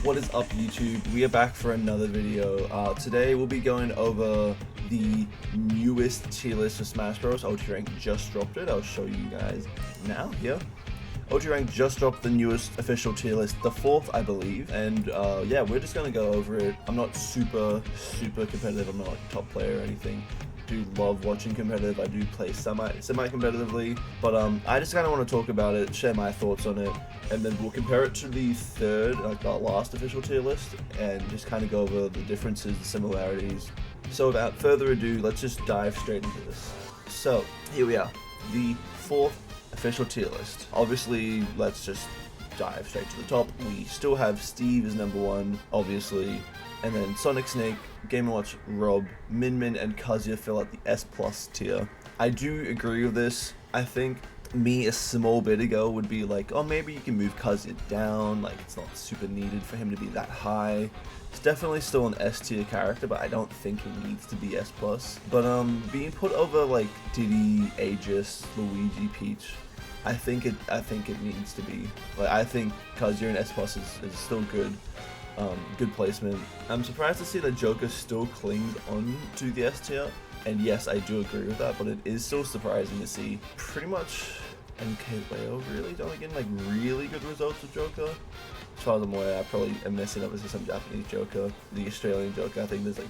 What is up, YouTube? We are back for another video. Today we'll be going over the newest tier list for Smash Bros. OT Rank just dropped it. I'll show you guys now here. OT Rank just dropped the newest official tier list, the 4th, I believe, and yeah, we're just gonna go over it. I'm not super competitive. I'm not like a top player or anything. I do love watching competitive. I do play semi-competitively, but I just kind of want to talk about it, share my thoughts on it, and then we'll compare it to the third, like our last official tier list, and just kind of go over the differences, the similarities. So without further ado, let's just dive straight into this. So here we are, the 4th official tier list. Obviously, let's just dive straight to the top. We still have Steve as number 1, obviously, and then Sonic Snake, Game & Watch, r.o.b, Min Min, and Kazuya fill out the S+ tier. I do agree with this. I think me a small bit ago would be like, oh, maybe you can move Kazuya down, like it's not super needed for him to be that high. It's definitely still an S tier character, but I don't think he needs to be S+. But being put over like Diddy, Aegis, Luigi, Peach, I think it needs to be. Like, I think Kazuya in S+ is still good. Good placement. I'm surprised to see that Joker still clings on to the S tier, and yes, I do agree with that, but it is still surprising to see pretty much MK Leo really don't get like really good results with Joker. As far as I'm aware, I probably am missing obviously some Japanese Joker. The Australian Joker, I think there's like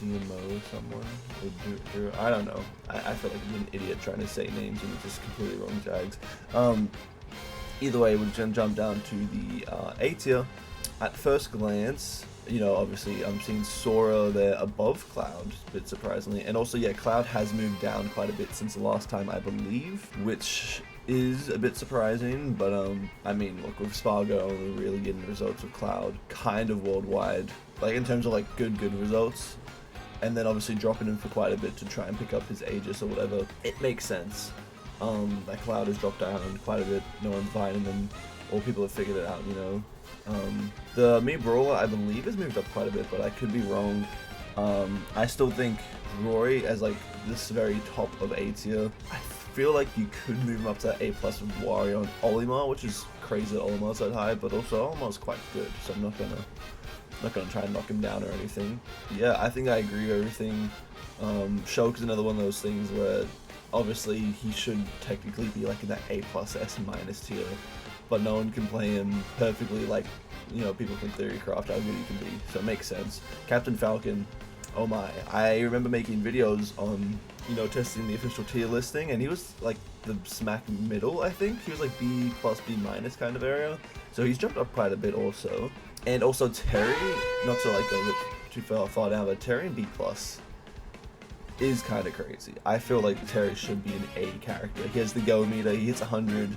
DMO someone. I don't know. I feel like I'm an idiot trying to say names and it's just completely wrong jags. Either way, we're gonna jump down to the A tier. At first glance, you know, obviously I'm seeing Sora there above Cloud, a bit surprisingly, and also, yeah, Cloud has moved down quite a bit since the last time, I believe, which is a bit surprising, but I mean, look, with Spargo only really getting results with Cloud kind of worldwide, like in terms of like good results, and then obviously dropping him for quite a bit to try and pick up his Aegis or whatever, it makes sense. That Cloud has dropped down quite a bit, no one's buying him, or people have figured it out, you know. The Mii Brawler, I believe, has moved up quite a bit, but I could be wrong. I still think Roy as like this very top of A tier. I feel like you could move him up to A+ with Wario and Olimar, which is crazy that Olimar's that high, but also Olimar's quite good, so I'm not gonna try and knock him down or anything. Yeah, I think I agree with everything. Shulk is another one of those things where obviously he should technically be like in that A+, S- tier, but no one can play him perfectly like, you know, people can theorycraft how good he can be, so it makes sense. Captain Falcon, oh my, I remember making videos on, you know, testing the official tier listing, and he was like the smack middle, I think. He was like B+, B- kind of area, so he's jumped up quite a bit also. And also Terry, not to like go too far down, but Terry in B+ is kind of crazy. I feel like Terry should be an A character. He has the go meter, he hits 100,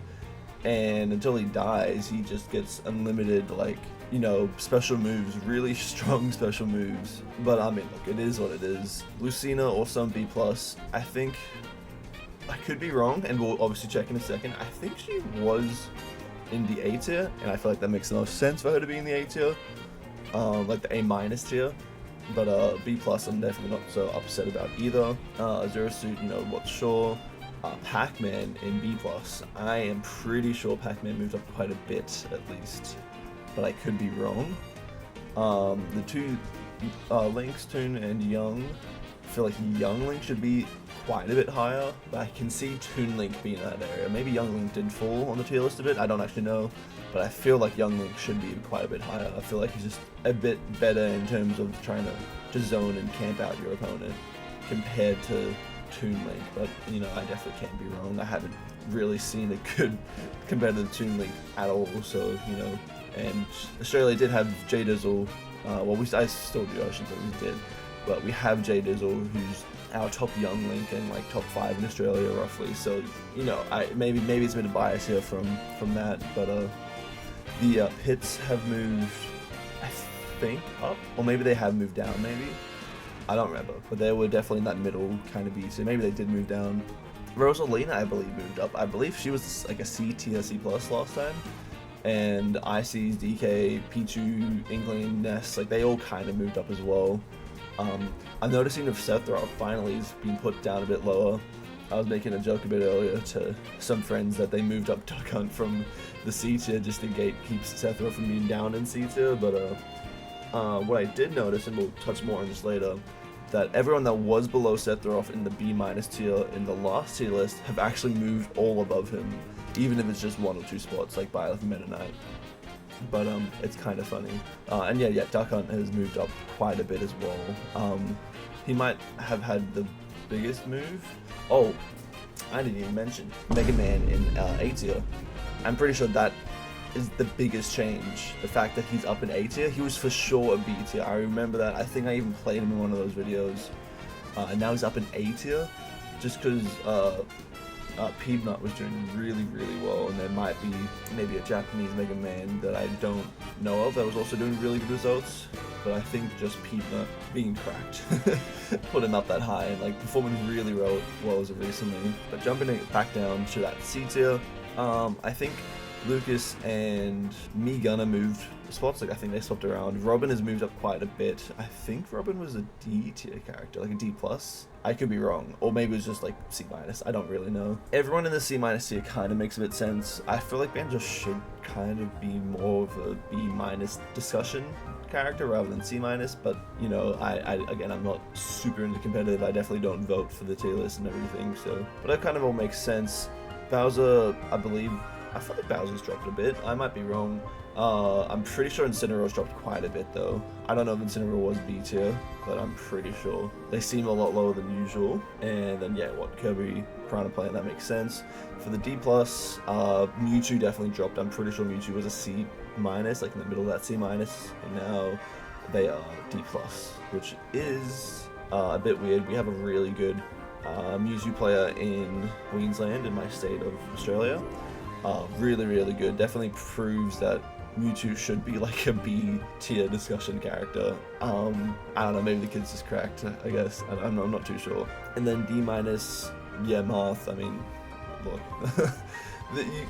and until he dies, he just gets unlimited, like, you know, special moves, really strong special moves. But I mean, look, it is what it is. Lucina, also in B+, I think, I could be wrong, and we'll obviously check in a second. I think she was in the A tier, and I feel like that makes no sense for her to be in the A tier, like the A- tier. But B+, I'm definitely not so upset about either. Zero Suit, you know, what's sure. Pac-Man in B+. I am pretty sure Pac-Man moved up quite a bit, at least, but I could be wrong. The two Links, Toon, and Young, I feel like Young Link should be quite a bit higher, but I can see Toon Link being in that area. Maybe Young Link did fall on the tier list a bit, I don't actually know, but I feel like Young Link should be quite a bit higher. I feel like he's just a bit better in terms of trying to zone and camp out your opponent compared to Toon Link, but you know, I definitely can't be wrong. I haven't really seen a good competitive Toon Link at all, so you know. And Australia did have J Dizzle. Well, I still do. I shouldn't say we did, but we have J Dizzle, who's our top Young Link and like top 5 in Australia roughly. So you know, maybe it's been a bias here from that, but the Pits have moved, I think, up, or maybe they have moved down. Maybe. I don't remember, but they were definitely in that middle kind of B, so maybe they did move down. Rosalina, I believe, moved up. I believe she was like a C tier, C+ last time. And IC's, DK, Pichu, Inkling, Ness, like they all kind of moved up as well. I'm noticing if Sephiroth finally is being put down a bit lower. I was making a joke a bit earlier to some friends that they moved up Duck Hunt from the C tier just to keep Sephiroth from being down in C tier, but what I did notice, and we'll touch more on this later, that everyone that was below Sephiroth in the B- tier in the last tier list have actually moved all above him, even if it's just 1 or 2 spots, like Byleth and Meta Knight. But it's kind of funny. And yeah, Duck Hunt has moved up quite a bit as well. He might have had the biggest move. Oh, I didn't even mention Mega Man in A tier. I'm pretty sure that is the biggest change. The fact that he's up in A tier. He was for sure a B tier. I remember that. I think I even played him in one of those videos. And now he's up in A tier, just because Peanut was doing really well, and there might be maybe a Japanese Mega Man that I don't know of that was also doing really good results. But I think just Peanut being cracked put him up that high and like performing really well as of recently. But jumping back down to that C tier, I think Lucas and me Gunner moved spots. Like I think they swapped around. Robin has moved up quite a bit. I think Robin was a D tier character, like a D+. I could be wrong, or maybe it was just like C-. I don't really know. Everyone in the C- tier kind of makes a bit sense. I feel like Banjo should kind of be more of a B- discussion character rather than C-, but you know, again, I'm not super into competitive. I definitely don't vote for the tier list and everything, so, but that kind of all makes sense. Bowser, I feel like Bowser's dropped a bit. I might be wrong. I'm pretty sure Incineroar's dropped quite a bit though. I don't know if Incineroar was B tier, but I'm pretty sure. They seem a lot lower than usual. And then yeah, Kirby, Piranha Plant, that makes sense. For the D+, Mewtwo definitely dropped. I'm pretty sure Mewtwo was a C-, like in the middle of that C-, and now they are D+, which is a bit weird. We have a really good Mewtwo player in Queensland, in my state of Australia. Really good. Definitely proves that Mewtwo should be like a B tier discussion character. I don't know, maybe the kid's just cracked, I guess. I'm not too sure. And then D-, yeah, Marth, I mean, look.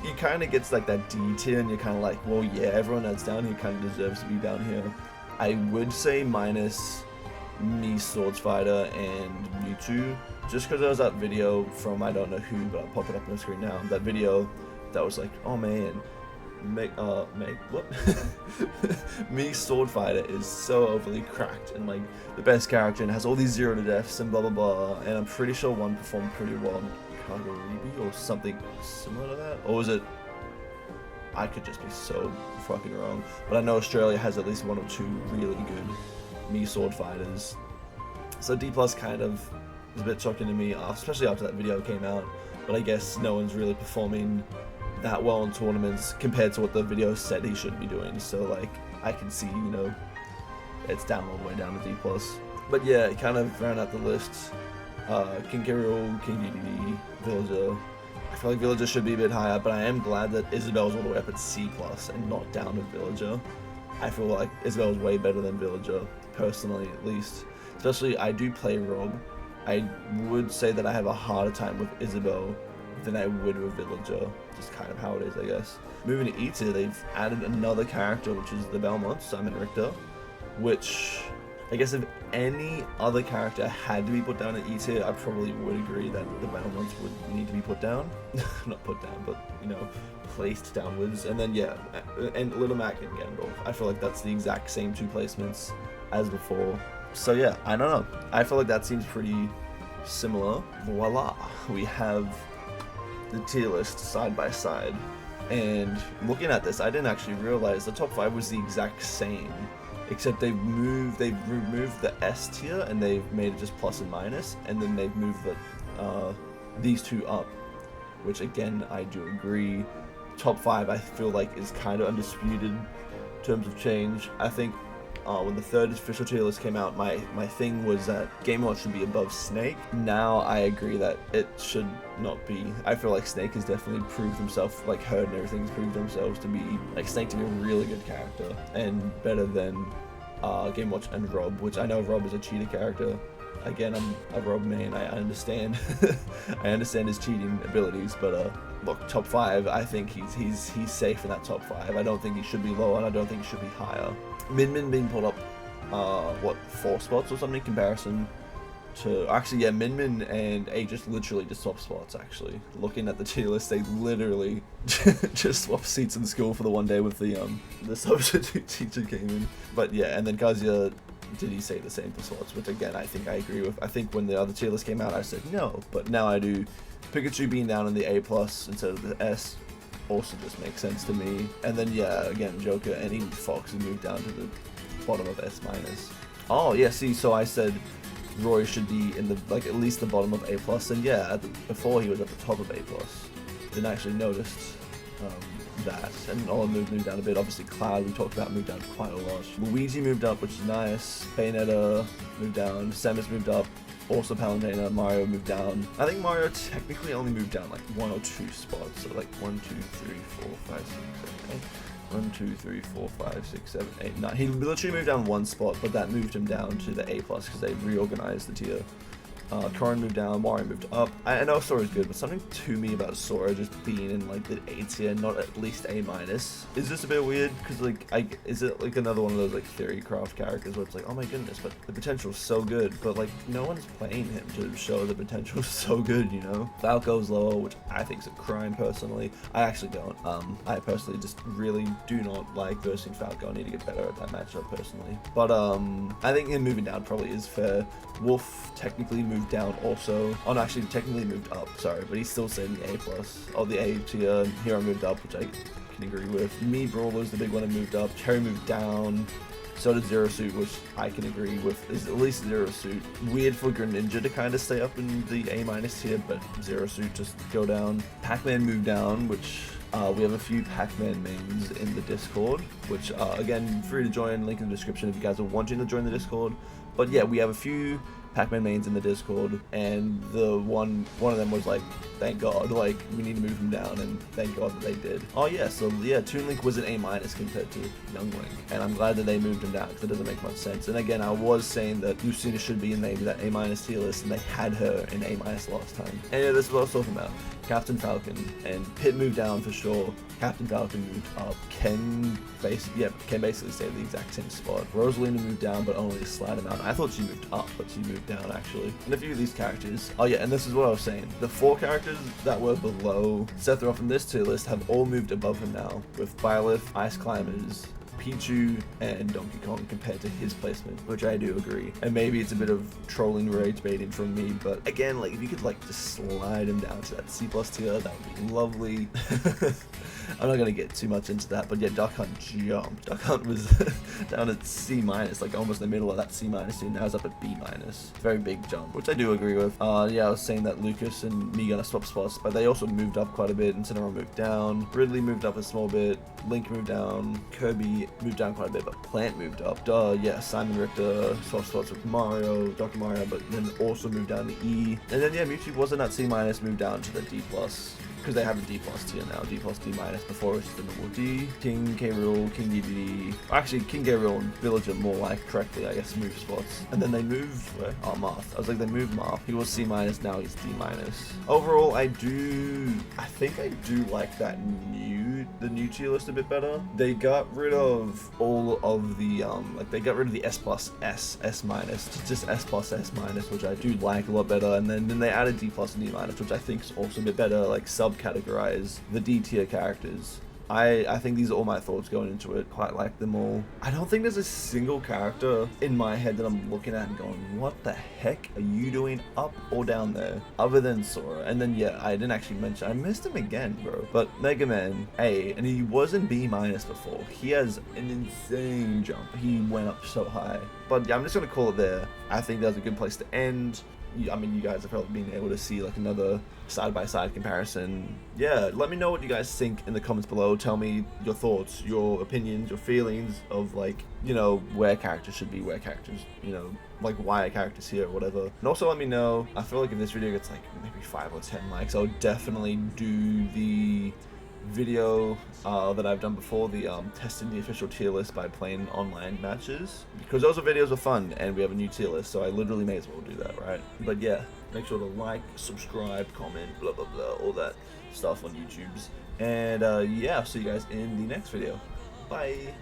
you kind of gets like that D tier and you're kind of like, well, yeah, everyone that's down here kind of deserves to be down here. I would say minus me, Swords Fighter, and Mewtwo, just because there was that video from I don't know who, but I'll pop it up on the screen now. That video that was like, oh man, what? Me, Sword Fighter is so overly cracked and like the best character and has all these 0 to deaths and blah blah blah, and I'm pretty sure one performed pretty well in r.o.b or something similar to that, or was it? I could just be so fucking wrong, but I know Australia has at least 1 or 2 really good me Sword Fighters, so D+ kind of is a bit shocking to me, especially after that video came out, but I guess no one's really performing that well in tournaments compared to what the video said he should be doing, so like I can see, you know, it's down all the way down to D+. But yeah, kind of round out the list, King K. Rool, King DDD, Villager. I feel like Villager should be a bit higher, but I am glad that Isabel's all the way up at C+ and not down to Villager. I feel like Isabel's way better than Villager, personally at least. Especially, I do play r.o.b. I would say that I have a harder time with Isabel than I would with Villager. Just kind of how it is, I guess. Moving to E tier, they've added another character, which is the Belmont, Simon Richter, which I guess if any other character had to be put down in E tier, I probably would agree that the Belmonts would need to be put down. Not put down, but, you know, placed downwards. And then, yeah, and Little Mac and Gandalf. I feel like that's the exact same 2 placements as before. So yeah, I don't know. I feel like that seems pretty similar. Voila, we have the tier list side by side. And looking at this, I didn't actually realize the top 5 was the exact same, except they've removed the S tier and they've made it just plus and minus, and then they've moved these 2 up, which again I do agree. Top 5 I feel like is kind of undisputed in terms of change. I think when the 3rd official tier list came out, my thing was that Game Watch should be above Snake. Now I agree that it should not be. I feel like Snake has definitely proved himself, like Herd and everything's proved themselves to be, like Snake to be a really good character and better than Game Watch and r.o.b, which I know r.o.b is a cheater character. Again, I'm a r.o.b main, I understand. I understand his cheating abilities, but look, top 5, I think he's safe in that top 5. I don't think he should be lower, and I don't think he should be higher. Min Min being pulled up, 4 spots or something in comparison to actually, yeah, Min Min and A just literally just swap spots. Actually, looking at the tier list, they literally just swap seats in school for the one day with the substitute teacher came in. But yeah, and then Kazuya, did he say the same for slots, which again I think I agree with. I think when the other tier list came out I said no, but now I do. Pikachu being down in the A+ instead of the S also just makes sense to me. And then yeah, again Joker and even Fox has moved down to the bottom of S-. Oh yeah, see, so I said Roy should be in the, like, at least the bottom of A+, and yeah, before he was at the top of A+. Didn't actually notice that. And Olive moved down a bit. Obviously Cloud, we talked about, moved down quite a lot. Luigi moved up, which is nice. Bayonetta moved down. Samus moved up. Also Palutena. Mario moved down. I think Mario technically only moved down like 1 or 2 spots. So like 1, 2, 3, 4, 5, 6, 7, 8. 1, 2, 3, 4, 5, 6, 7, 8, 9. He literally moved down 1 spot, but that moved him down to the A+ because they reorganized the tier. Corrin moved down, Mario moved up. I know Sora's good, but something to me about Sora just being in like the A tier, not at least A-, is just a bit weird. Because like, is it like another one of those like theory craft characters where it's like, oh my goodness, but the potential's so good, but like no one's playing him to show the potential's so good, you know? Falco's lower, which I think is a crime personally. I actually don't. I personally just really do not like versing Falco. I need to get better at that matchup personally. But I think him moving down probably is fair. Wolf technically moved down also. Oh no, actually technically moved up, sorry, but he's still saying the A+. Oh, the A tier. Hero moved up, which I can agree with. Me, Brawler's the big one that moved up. Cherry moved down. So did Zero Suit, which I can agree with, is at least Zero Suit. Weird for Greninja to kind of stay up in the A- tier, but Zero Suit just go down. Pac-Man moved down, which we have a few Pac-Man mains in the Discord, which again, free to join, link in the description if you guys are wanting to join the Discord. But yeah, we have a few Pac-Man mains in the Discord, and the one of them was like, thank God, like, we need to move him down, and thank God that they did. Oh yeah, so yeah, Toon Link was an A- compared to Young Link, and I'm glad that they moved him down, because it doesn't make much sense. And again, I was saying that Lucina should be in maybe that A- tier list, and they had her in A- last time. And yeah, this is what I was talking about. Captain Falcon, and Pit moved down for sure. Captain Falcon moved up. Ken basically stayed the exact same spot. Rosalina moved down, but only a slight amount. I thought she moved up, but she moved down actually. And a few of these characters. Oh yeah, and this is what I was saying. The 4 characters that were below Sephiroth in this tier list have all moved above him now, with Byleth, Ice Climbers, Pichu, and Donkey Kong compared to his placement, which I do agree. And maybe it's a bit of trolling rage baiting from me, but again, like, if you could like just slide him down to that C+ tier, that would be lovely. I'm not gonna get too much into that, but yeah, Duck Hunt jumped. Duck Hunt was down at C-, like almost in the middle of that C- tier. Now it's up at B-. Very big jump, which I do agree with. Yeah, I was saying that Lucas and me gonna swap spots, but they also moved up quite a bit. Incineroar moved down. Ridley moved up a small bit. Link moved down. Kirby moved down quite a bit, but Plant moved up. Yeah, Simon Richter swapped spots with Mario, Dr. Mario, but then also moved down to E. And then yeah, Mewtwo wasn't at C-, moved down to the D+. Because they have a D+ tier now, D+, D-. Before it was just a normal D. King K. Rool, King DDD. Actually, King K. Rool and Villager more like correctly, I guess, moved spots. And then they moved where? Oh, Marth. I was like, they moved Marth. He was C-, now he's D-. Overall, I think I do like the new tier list a bit better. They got rid of all of the like they got rid of the S+, S, S-, to just S+, S-, which I do like a lot better. And then they added D+ and D-, which I think is also a bit better, like subcategorize the D tier characters. I think these are all my thoughts going into it. Quite like them all. I don't think there's a single character in my head that I'm looking at and going, what the heck are you doing up or down there? Other than Sora. And then yeah, I didn't actually mention, I missed him again, bro. But Mega Man A, and he was in B- before. He has an insane jump. He went up so high. But yeah, I'm just gonna call it there. I think that's a good place to end. I mean, you guys have probably been able to see like another side-by-side comparison. Yeah, let me know what you guys think in the comments below. Tell me your thoughts, your opinions, your feelings of, like, you know, where characters should be, where characters, you know, like why a character's here or whatever. And also let me know, I feel like if this video gets like maybe 5 or 10 likes, I'll definitely do the video that I've done before, the testing the official tier list by playing online matches, because those videos are fun and we have a new tier list, so I literally may as well do that, right? But yeah, make sure to like, subscribe, comment, blah blah blah, all that stuff on YouTube's. And yeah, I'll see you guys in the next video. Bye.